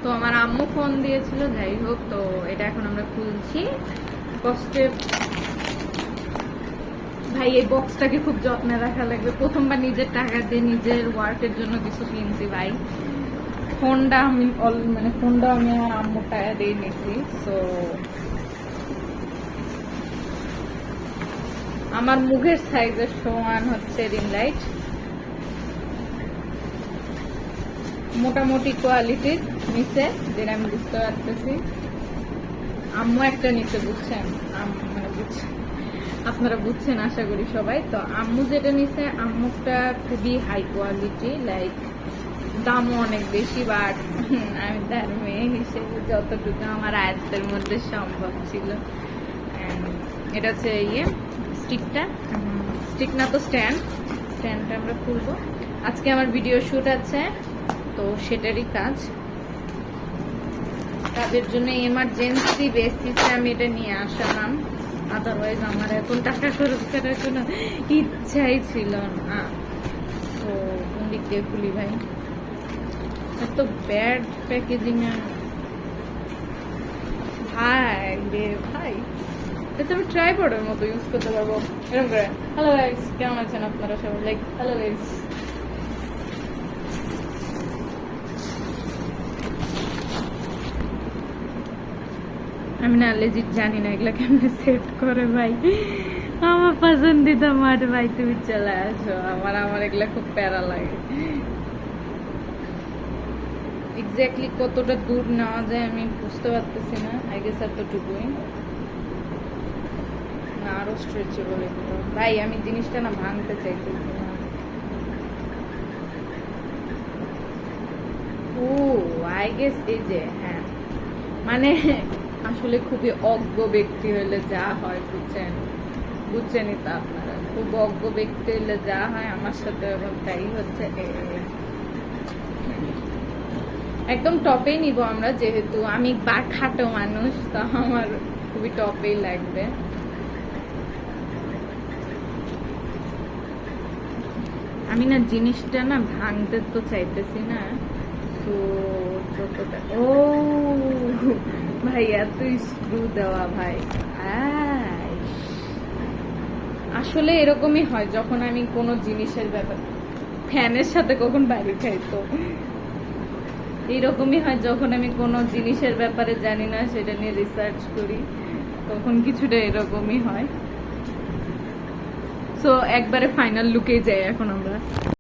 তো আমার আম্মু ফোন দিয়েছিল, যাই হোক। তো এটা এখন আমরা খুলছি কষ্টে। ভাই এই বক্সটাকে খুব যত্নে রাখা লাগবে। প্রথমবার নিজের টাকা দিয়ে নিজের ওয়ার্কের জন্য কিছু কিনছি ভাই। ফোনটা আমি ফোনটা আমি আমার আম্মুর টাকা দিয়ে নিয়েছি। তো আমার মুখের সাইজের সমান হচ্ছে রিং লাইট, মোটামুটি কোয়ালিটির নিচে, যেটা আমি বুঝতে পারতেছি। আম্মু একটা নিচে, বুঝছেন? বুঝছেন, আপনারা বুঝছেন আশা করি সবাই। তো আম্মু যেটা নিচে, আম্মুটা খুবই হাই কোয়ালিটি, লাইক দামও অনেক বেশি। বাট আমি তার মেয়ে হিসেবে যতটুকু আমার আয়ত্তের মধ্যে সম্ভব ছিল। এটা হচ্ছে স্টিকটা, স্টিক না তো স্ট্যান্ডটা আমরা খুলবো। আজকে আমার ভিডিও শুট আছে, তো সেটারই কাজের জন্য এমার্জেন্সি বেসিসে আমি এটা নিয়ে আসলাম। আদারওয়াইজ আমার এখন টাকা খরচ করার কোনো ইচ্ছাই ছিল না। তো কোন দিক দিয়ে খুলি ভাই? এত ব্যাড প্যাকেজিং ভাই রে ভাই। এটা আমি ট্রাইপডের মতো ইউজ করতে পারবো এরকম করে। হ্যালো গাইস, কেমন আছেন আপনারা সবাই? Like hello guys. আমি না লেজিট জানি না এগুলা কেমনে সেট করে ভাই। আমার পছন্দিদা মাঠ ভাই, তুমি চলে আসো। আমার এগুলা খুব প্যারা লাগে। এক্স্যাক্টলি কতটা দূর নেওয়া যায় আমি বুঝতে পারতেছি না। আই গেস এতটুকুই না, আরো স্ট্রেচেবল এগুলো ভাই। আমি জিনিসটা না ভাঙতে চাইতেছি না। ও আই গেস এই যে, হ্যাঁ মানে আসলে খুবই অজ্ঞ ব্যক্তি হইলে যা হয়, বুঝছেনই তো আপনারা। খুব অজ্ঞ ব্যক্তি হইলে যা হয়, আমার সাথে এবং তাই হচ্ছে। একদম টপেই নিব আমরা, যেহেতু আমি খাটো মানুষ, তো আমার খুবই টপেই লাগবে। আমি না জিনিসটা না ভাঙতে তো চাইতেছি না। তো যতটা, ও ভাই এত স্ক্রু দেওয়া ভাই। আসলে এরকমই হয় যখন আমি কোনো জিনিসের ব্যাপার, ফ্যানের সাথে কখন বাড়ি খাই, তো এইরকমই হয় যখন আমি কোনো জিনিসের ব্যাপারে জানি না, সেটা নিয়ে রিসার্চ করি, তখন কিছুটা এরকমই হয়। সো একবারে ফাইনাল লুকে যাই এখন আমরা।